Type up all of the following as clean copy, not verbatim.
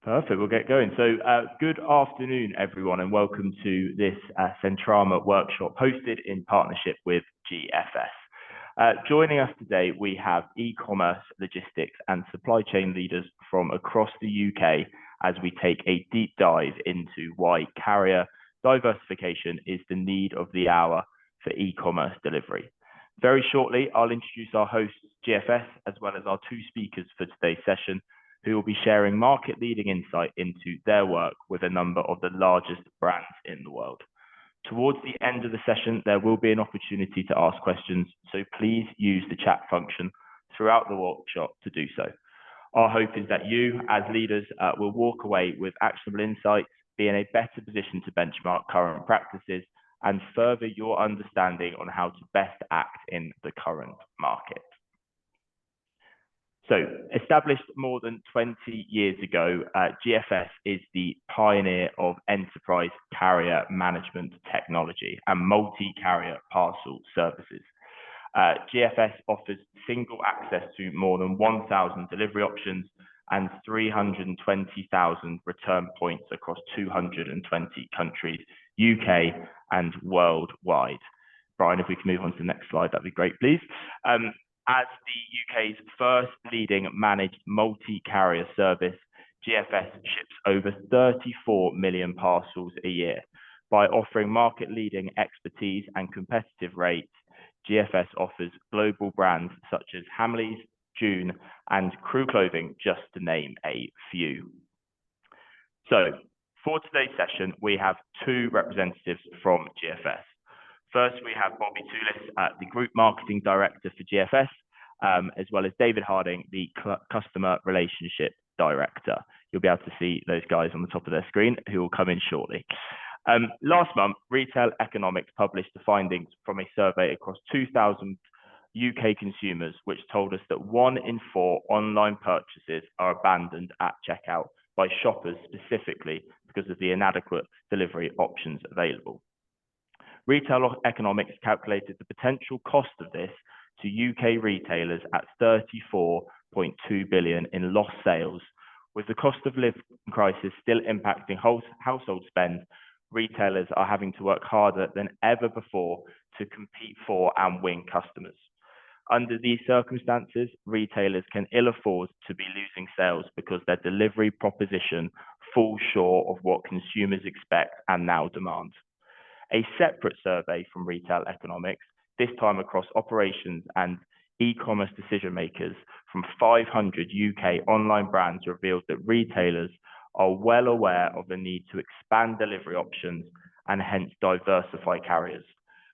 Perfect, we'll get going. So good afternoon, everyone, and welcome to this Sentrama workshop hosted in partnership with GFS. Joining us today, we have e-commerce, logistics and supply chain leaders from across the UK as we take a deep dive into why carrier diversification is the need of the hour for e-commerce delivery. Very shortly, I'll introduce our hosts, GFS, as well as our two speakers for today's session, who will be sharing market-leading insight into their work with a number of the largest brands in the world. Towards the end of the session, there will be an opportunity to ask questions, so please use the chat function throughout the workshop to do so. Our hope is that you, as leaders, will walk away with actionable insights, be in a better position to benchmark current practices, and further your understanding on how to best act in the current market. So, established more than 20 years ago, GFS is the pioneer of enterprise carrier management technology and multi-carrier parcel services. GFS offers single access to more than 1,000 delivery options and 320,000 return points across 220 countries, UK and worldwide. Brian, if we can move on to the next slide, that'd be great, please. As the UK's first leading managed multi-carrier service, GFS ships over 34 million parcels a year. By offering market-leading expertise and competitive rates, GFS offers global brands such as Hamleys, June, and Crew Clothing, just to name a few. So, for today's session, we have two representatives from GFS. First, we have Bobby Toulis, the Group Marketing Director for GFS, as well as David Harding, the Customer Relationship Director. You'll be able to see those guys on the top of their screen who will come in shortly. Last month, Retail Economics published the findings from a survey across 2,000 UK consumers, which told us that 1 in 4 online purchases are abandoned at checkout by shoppers specifically because of the inadequate delivery options available. Retail Economics calculated the potential cost of this to UK retailers at 34.2 billion in lost sales. With the cost of living crisis still impacting household spend, retailers are having to work harder than ever before to compete for and win customers. Under these circumstances, retailers can ill afford to be losing sales because their delivery proposition falls short of what consumers expect and now demand. A separate survey from Retail Economics, this time across operations and e-commerce decision makers from 500 UK online brands, revealed that retailers are well aware of the need to expand delivery options and hence diversify carriers,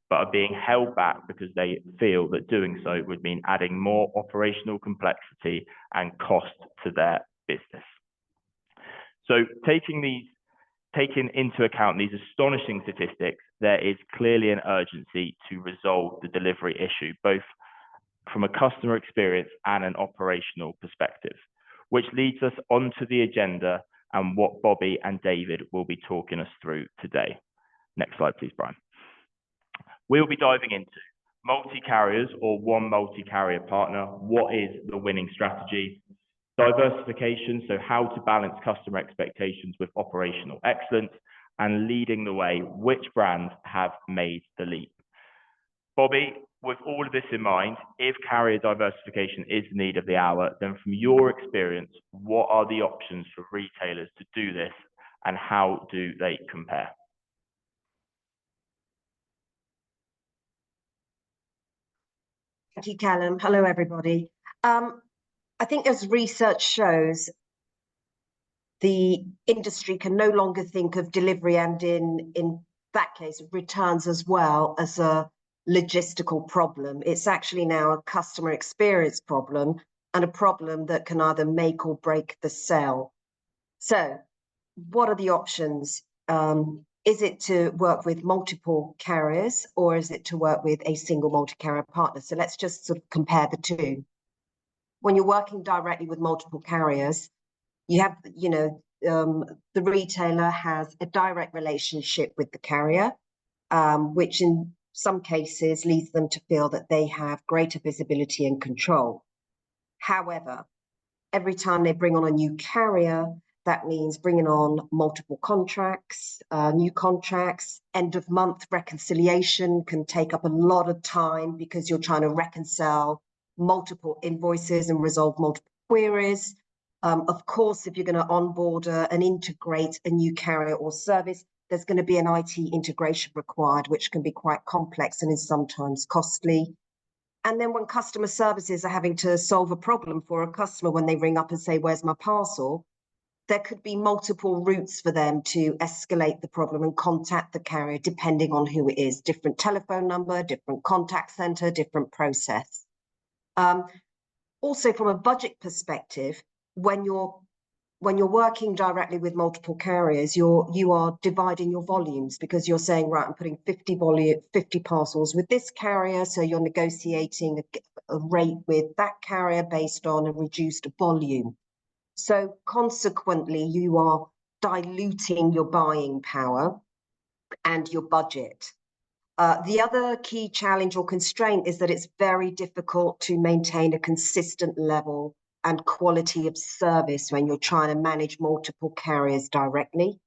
but are being held back because they feel that doing so would mean adding more operational complexity and cost to their business. So taking into account these astonishing statistics, there is clearly an urgency to resolve the delivery issue, both from a customer experience and an operational perspective, which leads us onto the agenda and what Bobby and David will be talking us through today. Next slide, please, Brian. We'll be diving into multi-carriers or one multi-carrier partner. What is the winning strategy? Diversification, so how to balance customer expectations with operational excellence, and leading the way, which brands have made the leap. Bobby, with all of this in mind, if carrier diversification is the need of the hour, then from your experience, what are the options for retailers to do this and how do they compare? Thank you, Callum. Hello, everybody. I think as research shows, the industry can no longer think of delivery and in that case, returns as well as a logistical problem. It's actually now a customer experience problem and a problem that can either make or break the sale. So what are the options? Is it to work with multiple carriers or is it to work with a single multi-carrier partner? So let's just sort of compare the two. When you're working directly with multiple carriers, you have, the retailer has a direct relationship with the carrier, which in some cases leads them to feel that they have greater visibility and control. However, every time they bring on a new carrier, That means bringing on multiple contracts, new contracts. End of month reconciliation can take up a lot of time because you're trying to reconcile multiple invoices and resolve multiple queries. Of course, if you're going to onboard and integrate a new carrier or service, there's going to be an IT integration required, which can be quite complex and is sometimes costly. And then when customer services are having to solve a problem for a customer when they ring up and say, "Where's my parcel?" there could be multiple routes for them to escalate the problem and contact the carrier, depending on who it is. Different telephone number, different contact center, different process. Also, from a budget perspective, when you're working directly with multiple carriers, you are dividing your volumes because you're saying, right, I'm putting 50 parcels with this carrier, so you're negotiating a rate with that carrier based on a reduced volume. So consequently, you are diluting your buying power and your budget. The other key challenge or constraint is that it's very difficult to maintain a consistent level and quality of service when you're trying to manage multiple carriers directly.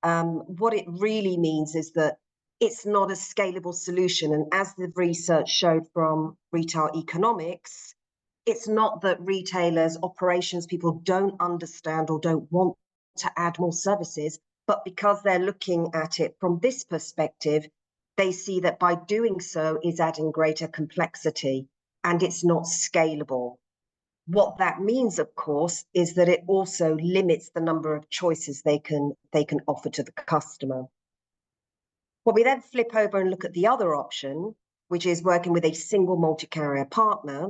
What it really means is that it's not a scalable solution. And as the research showed from Retail Economics, it's not that retailers, operations people don't understand or don't want to add more services, but because they're looking at it from this perspective, they see that by doing so is adding greater complexity and it's not scalable. What that means, of course, is that it also limits the number of choices they can offer to the customer. When we then flip over and look at the other option, which is working with a single multi-carrier partner,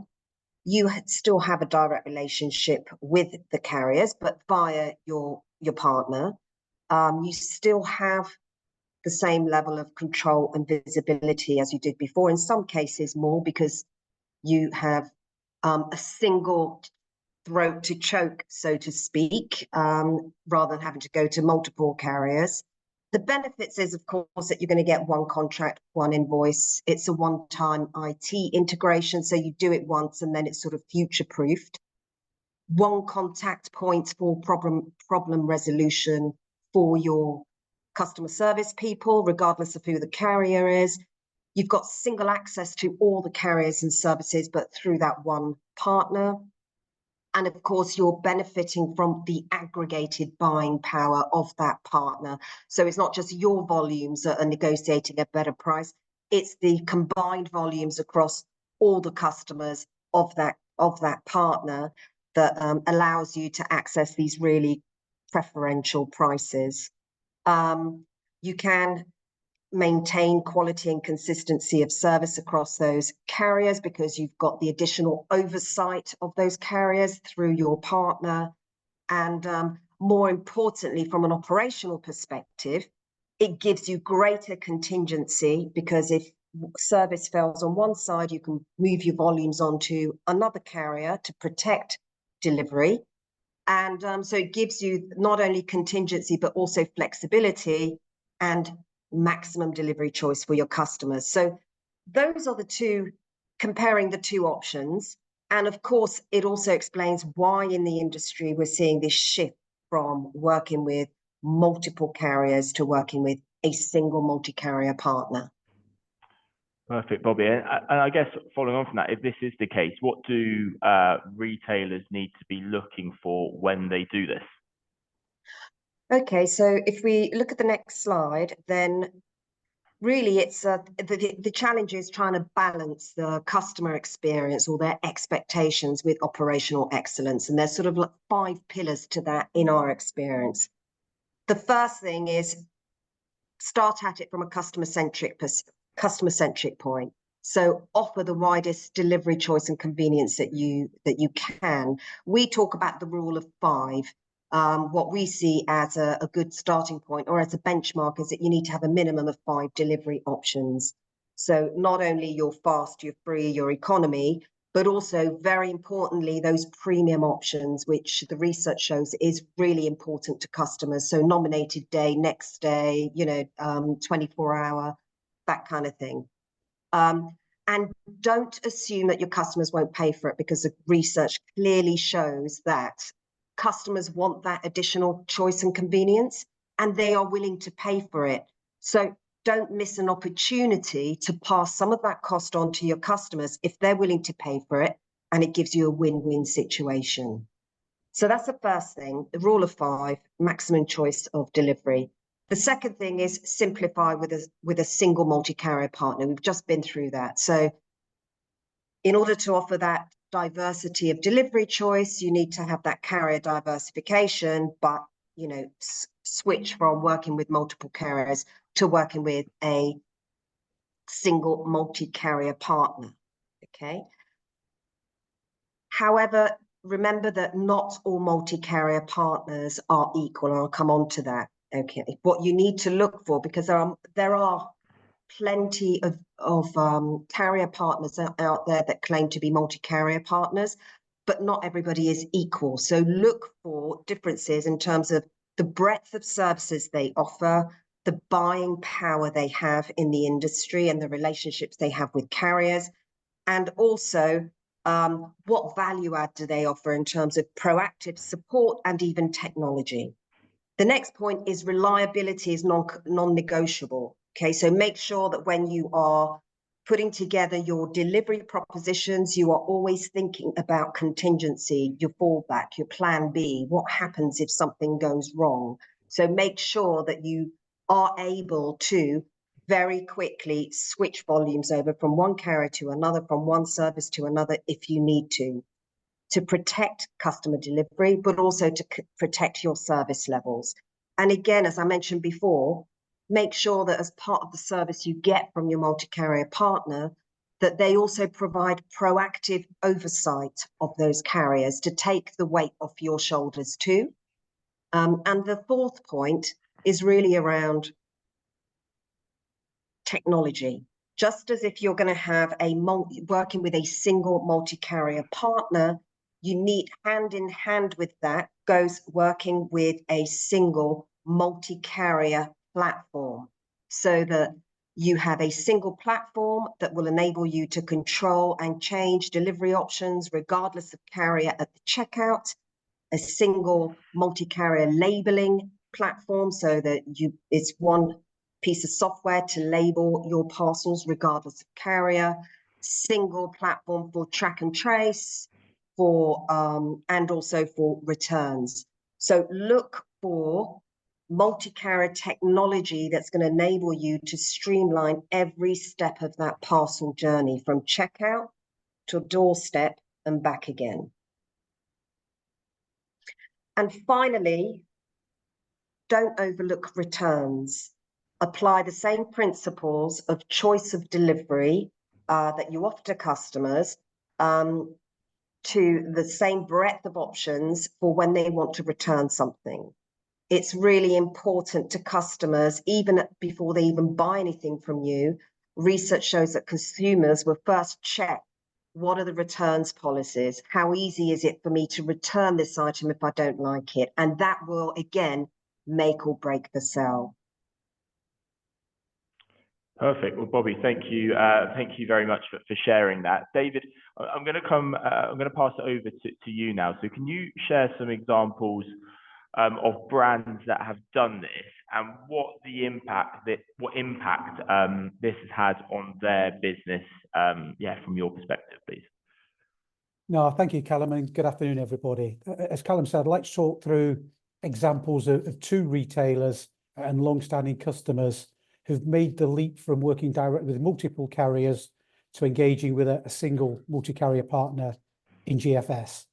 you still have a direct relationship with the carriers, but via your partner. You still have the same level of control and visibility as you did before, in some cases more, because you have a single throat to choke, so to speak, rather than having to go to multiple carriers. The benefits is, of course, that you're going to get one contract, one invoice. It's a one-time IT integration, so you do it once and then it's sort of future-proofed. One contact point for problem resolution for your customer service people, regardless of who the carrier is. You've got single access to all the carriers and services, but through that one partner. And of course, you're benefiting from the aggregated buying power of that partner. So it's not just your volumes that are negotiating a better price, it's the combined volumes across all the customers of that partner that allows you to access these really preferential prices. You can maintain quality and consistency of service across those carriers because you've got the additional oversight of those carriers through your partner. And more importantly, from an operational perspective, it gives you greater contingency because if service fails on one side, you can move your volumes onto another carrier to protect delivery. And so it gives you not only contingency, but also flexibility and maximum delivery choice for your customers. So those are the two, comparing the two options. And of course, it also explains why in the industry we're seeing this shift from working with multiple carriers to working with a single multi-carrier partner. Perfect, Bobby. And I guess following on from that, if this is the case, what do retailers need to be looking for when they do this? Okay, so if we look at the next slide, then really it's the challenge is trying to balance the customer experience or their expectations with operational excellence. And there's sort of like 5 pillars to that in our experience. The first thing is start at it from a customer-centric point. So offer the widest delivery choice and convenience that you can. We talk about the rule of 5. What we see as a good starting point or as a benchmark is that you need to have a minimum of 5 delivery options. So not only your fast, your free, your economy, but also very importantly, those premium options, which the research shows is really important to customers. So nominated day, next day, 24-hour, that kind of thing. And don't assume that your customers won't pay for it because the research clearly shows that customers want that additional choice and convenience, and they are willing to pay for it. So don't miss an opportunity to pass some of that cost on to your customers if they're willing to pay for it, and it gives you a win-win situation. So that's the first thing, the rule of 5, maximum choice of delivery. The second thing is simplify with a single multi-carrier partner. We've just been through that. So in order to offer that diversity of delivery choice, you need to have that carrier diversification, but switch from working with multiple carriers to working with a single multi-carrier partner. Okay. However, remember that not all multi-carrier partners are equal, and I'll come on to that. Okay, what you need to look for, because there are plenty of carrier partners out there that claim to be multi-carrier partners, but not everybody is equal. So look for differences in terms of the breadth of services they offer, the buying power they have in the industry and the relationships they have with carriers, and also what value add do they offer in terms of proactive support and even technology. The next point is reliability is non-negotiable. Okay, so make sure that when you are putting together your delivery propositions, you are always thinking about contingency, your fallback, your plan B, what happens if something goes wrong. So make sure that you are able to very quickly switch volumes over from one carrier to another, from one service to another if you need to protect customer delivery, but also to protect your service levels. And again, as I mentioned before, make sure that as part of the service you get from your multi-carrier partner, that they also provide proactive oversight of those carriers to take the weight off your shoulders too. And the fourth point is really around technology. Just as if you're going to have working with a single multi-carrier partner, you need hand in hand with that goes working with a single multi-carrier platform, so that you have a single platform that will enable you to control and change delivery options regardless of carrier at the checkout, a single multi-carrier labeling platform so that it's one piece of software to label your parcels regardless of carrier, single platform for track and trace, and also for returns. So look for multi-carrier technology that's going to enable you to streamline every step of that parcel journey from checkout to doorstep and back again. And finally, don't overlook returns. Apply the same principles of choice of delivery that you offer to customers to the same breadth of options for when they want to return something. It's really important to customers, even before they even buy anything from you. Research shows that consumers will first check, what are the returns policies? How easy is it for me to return this item if I don't like it? And that will, again, make or break the sale. Perfect. Well, Bobby, thank you very much for sharing that. David, I'm going to pass it over to you now. So can you share some examples of brands that have done this, and what impact this has had on their business? From your perspective, please. No, thank you, Callum, and good afternoon, everybody. As Callum said, I'd like to talk through examples of two retailers and long-standing customers who've made the leap from working directly with multiple carriers to engaging with a single multi-carrier partner in GFS.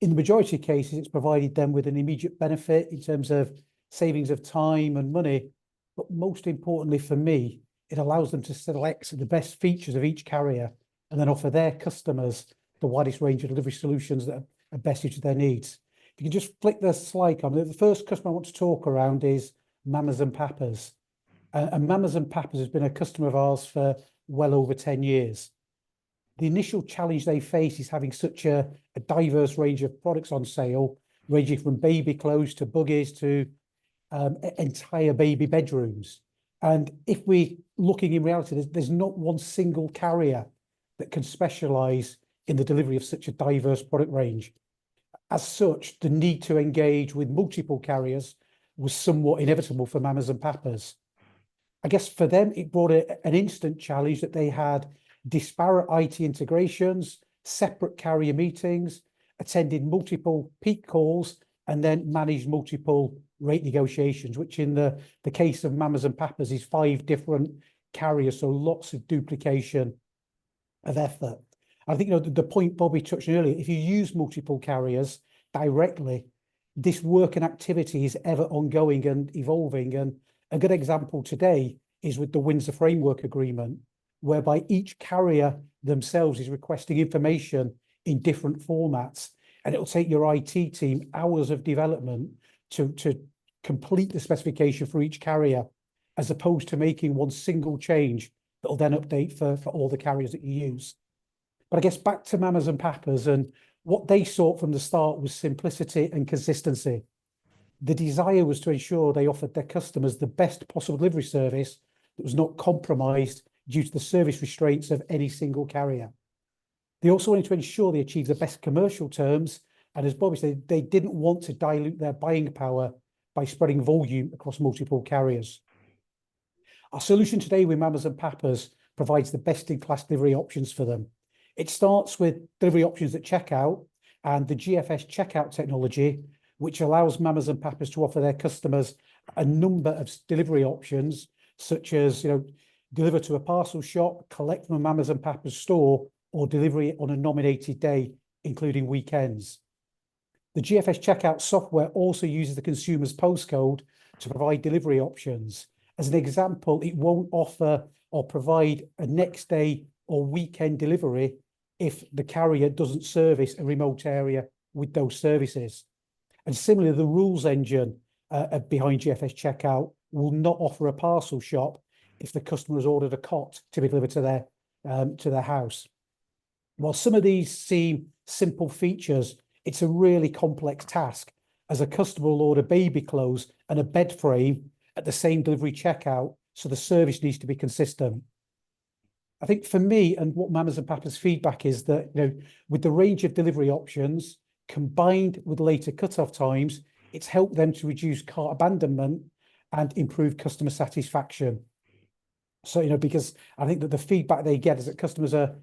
In the majority of cases, it's provided them with an immediate benefit in terms of savings of time and money, but most importantly for me, it allows them to select the best features of each carrier and then offer their customers the widest range of delivery solutions that are best suited to their needs. If you can just flick the slide on, the first customer I want to talk around is Mamas and Papas. And Mamas and Papas has been a customer of ours for well over 10 years. The initial challenge they face is having such a diverse range of products on sale, ranging from baby clothes to buggies to entire baby bedrooms. And if we're looking in reality, there's not one single carrier that can specialise in the delivery of such a diverse product range. As such, the need to engage with multiple carriers was somewhat inevitable for mamas and papas. I guess for them, it brought an instant challenge that they had disparate IT integrations, separate carrier meetings, attended multiple peak calls, and then managed multiple rate negotiations, which in the case of mamas and papas is 5 different carriers, so lots of duplication of effort. I think, the point Bobby touched on earlier, if you use multiple carriers directly, this work and activity is ever ongoing and evolving. And a good example today is with the Windsor Framework Agreement, whereby each carrier themselves is requesting information in different formats. And it'll take your IT team hours of development to complete the specification for each carrier, as opposed to making one single change that will then update for all the carriers that you use. But I guess back to mamas and papas, and what they sought from the start was simplicity and consistency. The desire was to ensure they offered their customers the best possible delivery service that was not compromised due to the service restraints of any single carrier. They also wanted to ensure they achieved the best commercial terms, and as Bobby said, they didn't want to dilute their buying power by spreading volume across multiple carriers. Our solution today with mamas and papas provides the best-in-class delivery options for them. It starts with delivery options at checkout and the GFS checkout technology, which allows mamas and papas to offer their customers a number of delivery options, such as, deliver to a parcel shop, collect from a mamas and papas store, or delivery on a nominated day, including weekends. The GFS checkout software also uses the consumer's postcode to provide delivery options. As an example, it won't offer or provide a next day or weekend delivery if the carrier doesn't service a remote area with those services. And similarly, the rules engine behind GFS checkout will not offer a parcel shop if the customer has ordered a cot to be delivered to their house. While some of these seem simple features, it's a really complex task, as a customer will order baby clothes and a bed frame at the same delivery checkout, so the service needs to be consistent. I think for me, and what mamas and papas feedback is that, with the range of delivery options combined with later cutoff times, it's helped them to reduce cart abandonment and improve customer satisfaction. So, because I think that the feedback they get is that customers are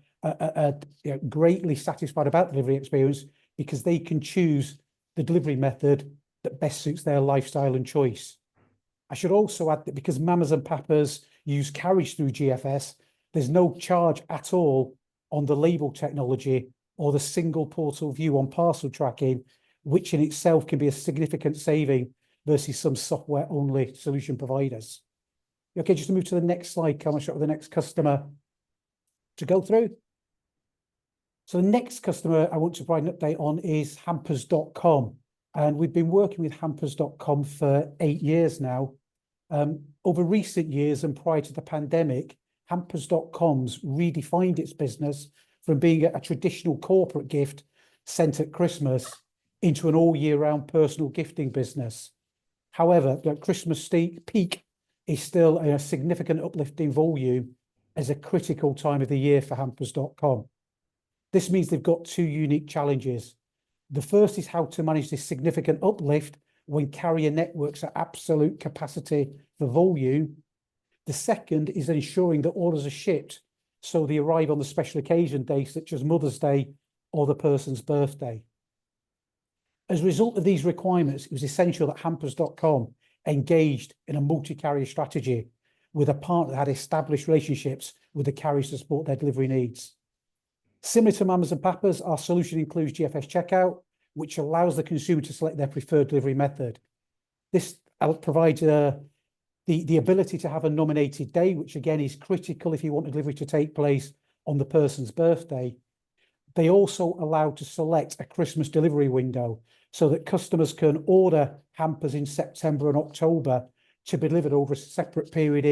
greatly satisfied about the delivery experience because they can choose the delivery method that best suits their lifestyle and choice. I should also add that because mamas and papas use carriage through GFS, there's no charge at all on the label technology or the single portal view on parcel tracking, which in itself can be a significant saving versus some software-only solution providers. Okay, just to move to the next slide, I'll show the next customer to go through. So the next customer I want to provide an update on is hampers.com. And we've been working with hampers.com for 8 years now. Over recent years and prior to the pandemic, hampers.com's redefined its business from being a traditional corporate gift sent at Christmas into an all year round personal gifting business. However, the Christmas peak is still a significant uplift in volume as a critical time of the year for hampers.com. This means they've got 2 unique challenges. The first is how to manage this significant uplift when carrier networks are absolute capacity for volume. The second is ensuring that orders are shipped so they arrive on the special occasion days, such as Mother's Day or the person's birthday. As a result of these requirements, it was essential that hampers.com engaged in a multi-carrier strategy with a partner that had established relationships with the carriers to support their delivery needs. Similar to mamas and papas, our solution includes GFS checkout, which allows the consumer to select their preferred delivery method. This provides the ability to have a nominated day, which again is critical if you want a delivery to take place on the person's birthday. They also allow to select a Christmas delivery window so that customers can order hampers in September and October to be delivered over a separate period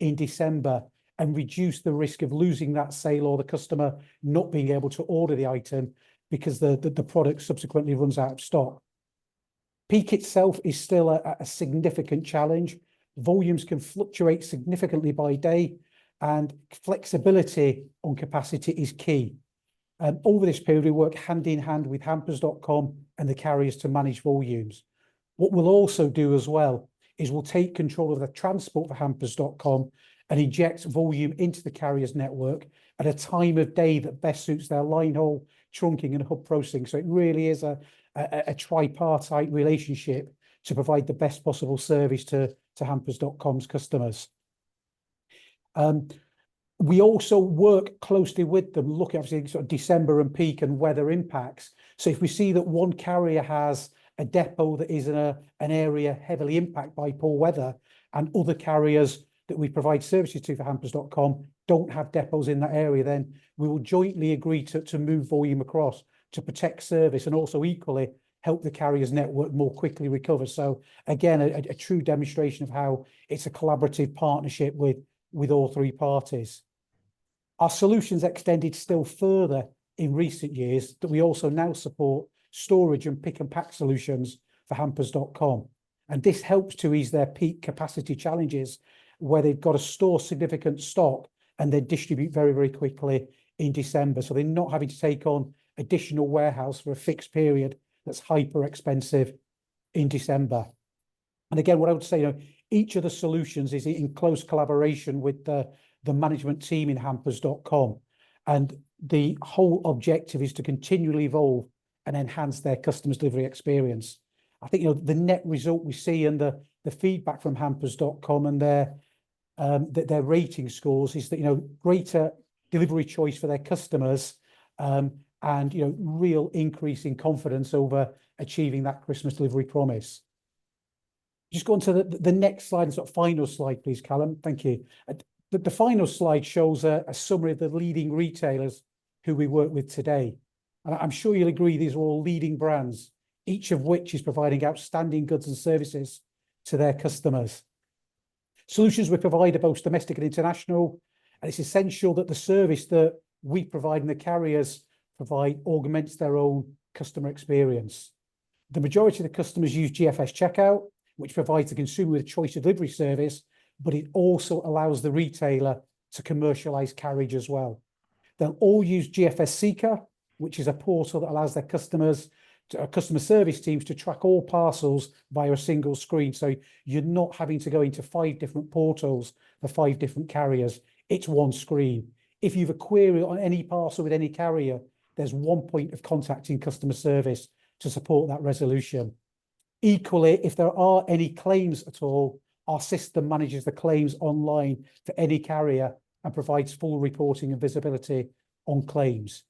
in December, and reduce the risk of losing that sale or the customer not being able to order the item because the product subsequently runs out of stock. Peak itself is still a significant challenge. Volumes can fluctuate significantly by day, and flexibility on capacity is key. Over this period, we work hand in hand with hampers.com and the carriers to manage volumes. What we'll also do as well is we'll take control of the transport for hampers.com and inject volume into the carrier's network at a time of day that best suits their line haul, trunking and hub processing. So it really is a tripartite relationship to provide the best possible service to hampers.com's customers. We also work closely with them, looking obviously sort of December and peak and weather impacts. So if we see that one carrier has a depot that is in an area heavily impacted by poor weather, and other carriers that we provide services to for hampers.com don't have depots in that area, then we will jointly agree to move volume across to protect service and also equally help the carrier's network more quickly recover. So again, a true demonstration of how it's a collaborative partnership with all three parties. Our solutions extended still further in recent years, that we also now support storage and pick and pack solutions for hampers.com. And this helps to ease their peak capacity challenges, where they've got to store significant stock and then distribute very, very quickly in December. So they're not having to take on additional warehouse for a fixed period that's hyper expensive in December. And again, what I would say, each of the solutions is in close collaboration with the management team in hampers.com. And the whole objective is to continually evolve and enhance their customers' delivery experience. I think, the net result we see and the feedback from hampers.com and their rating scores is that, greater delivery choice for their customers, and, real increase in confidence over achieving that Christmas delivery promise. Just go on to the next slide and sort of final slide, please, Callum. Thank you. The final slide shows a summary of the leading retailers who we work with today. And I'm sure you'll agree these are all leading brands, each of which is providing outstanding goods and services to their customers. Solutions we provide are both domestic and international, and it's essential that the service that we provide and the carriers provide augments their own customer experience. The majority of the customers use GFS Checkout, which provides the consumer with a choice of delivery service, but it also allows the retailer to commercialize carriage as well. They'll all use GFS Seeker, which is a portal that allows their customer service teams to track all parcels via a single screen. So you're not having to go into 5 different portals for 5 different carriers. It's one screen. If you've a query on any parcel with any carrier, there's one point of contact in customer service to support that resolution. Equally, if there are any claims at all, our system manages the claims online for any carrier and provides full reporting and visibility on claims.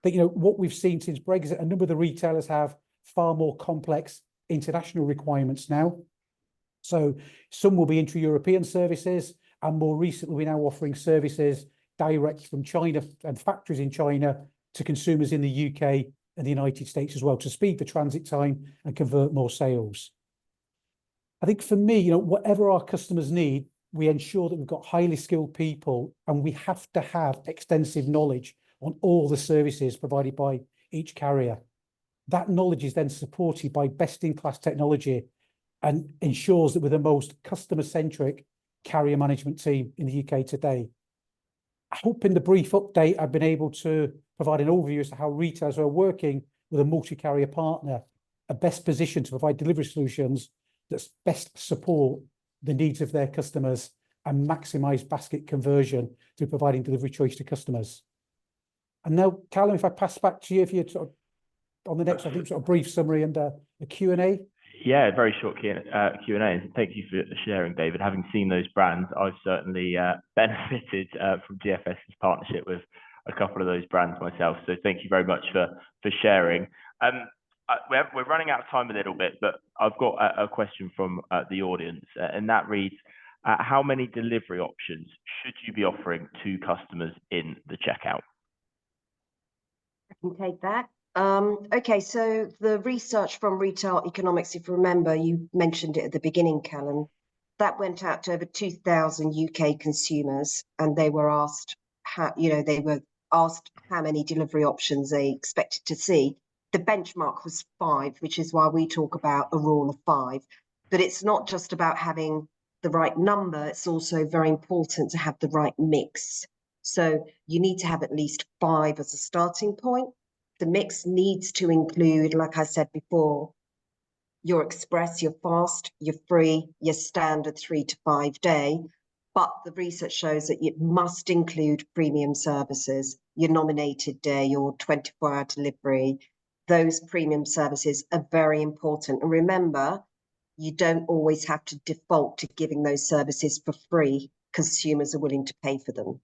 But, what we've seen since Brexit, a number of the retailers have far more complex international requirements now. So some will be intra-European services, and more recently, we're now offering services direct from China and factories in China to consumers in the UK and the United States as well, to speed the transit time and convert more sales. I think for me, whatever our customers need, we ensure that we've got highly skilled people, and we have to have extensive knowledge on all the services provided by each carrier. That knowledge is then supported by best-in-class technology and ensures that we're the most customer-centric carrier management team in the UK today. I hope in the brief update I've been able to provide an overview as to how retailers who are working with a multi-carrier partner are best positioned to provide delivery solutions that best support the needs of their customers and maximise basket conversion through providing delivery choice to customers. And now, Callum, if I pass back to you, if you're sort of on the next, I think, sort of brief summary and a Q&A. Yeah, very short Q&A. Thank you for sharing, David. Having seen those brands, I've certainly benefited from GFS's partnership with a couple of those brands myself. So thank you very much for sharing. We're running out of time a little bit, but I've got a question from the audience, and that reads, how many delivery options should you be offering to customers in the checkout? I can take that. Okay, so the research from Retail Economics, if you remember, you mentioned it at the beginning, Callum, that went out to over 2,000 UK consumers, and they were asked how many delivery options they expected to see. The benchmark was 5, which is why we talk about a rule of 5. But it's not just about having the right number, it's also very important to have the right mix. So you need to have at least 5 as a starting point. The mix needs to include, like I said before, your express, your fast, your free, your standard 3 to 5 day. But the research shows that it must include premium services, your nominated day, your 24-hour delivery. Those premium services are very important. And remember, you don't always have to default to giving those services for free. Consumers are willing to pay for them.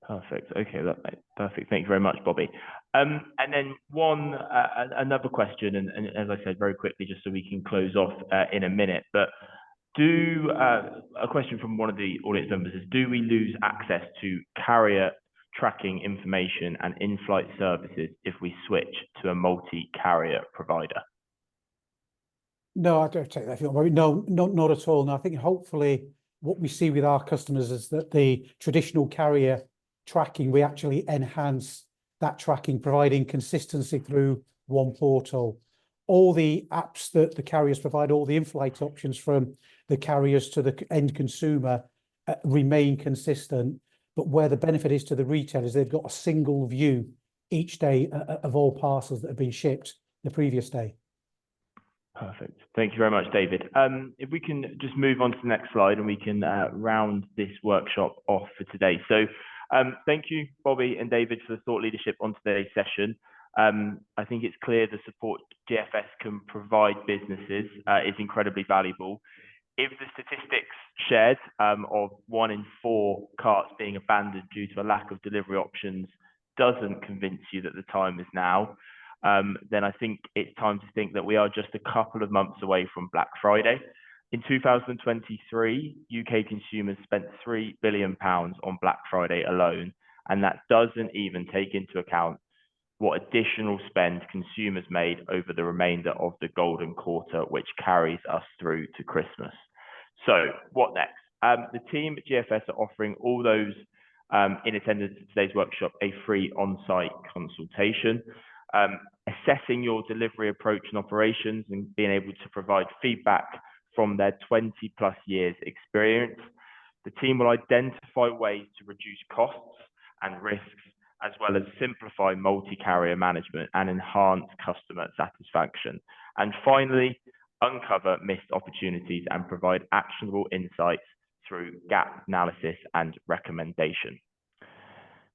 Perfect. Okay, perfect. Thank you very much, Bobby. And then another question, and as I said, very quickly, just so we can close off in a minute, but a question from one of the audience members is, do we lose access to carrier tracking information and in-flight services if we switch to a multi-carrier provider? No, I don't take that. No, not at all. No, I think hopefully what we see with our customers is that the traditional carrier tracking, we actually enhance that tracking, providing consistency through one portal. All the apps that the carriers provide, all the in-flight options from the carriers to the end consumer remain consistent. But where the benefit is to the retailers, they've got a single view each day of all parcels that have been shipped the previous day. Perfect. Thank you very much, David. If we can just move on to the next slide and we can round this workshop off for today. So thank you, Bobby and David, for the thought leadership on today's session. I think it's clear the support GFS can provide businesses is incredibly valuable. If the statistics shared of 1 in 4 carts being abandoned due to a lack of delivery options doesn't convince you that the time is now, then I think it's time to think that we are just a couple of months away from Black Friday. In 2023, UK consumers spent £3 billion on Black Friday alone, and that doesn't even take into account what additional spend consumers made over the remainder of the golden quarter, which carries us through to Christmas. So what next? The team at GFS are offering all those in attendance at today's workshop a free on-site consultation, assessing your delivery approach and operations and being able to provide feedback from their 20+ years experience. The team will identify ways to reduce costs and risks, as well as simplify multi-carrier management and enhance customer satisfaction. And finally, uncover missed opportunities and provide actionable insights through gap analysis and recommendation.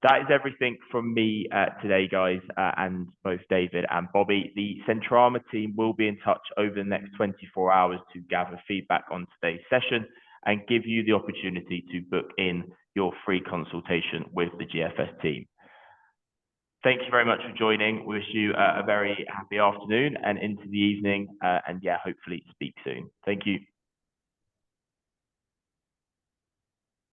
That is everything from me today, guys, and both David and Bobby. The Sentrama team will be in touch over the next 24 hours to gather feedback on today's session and give you the opportunity to book in your free consultation with the GFS team. Thank you very much for joining. We wish you a very happy afternoon and into the evening, and yeah, hopefully speak soon. Thank you.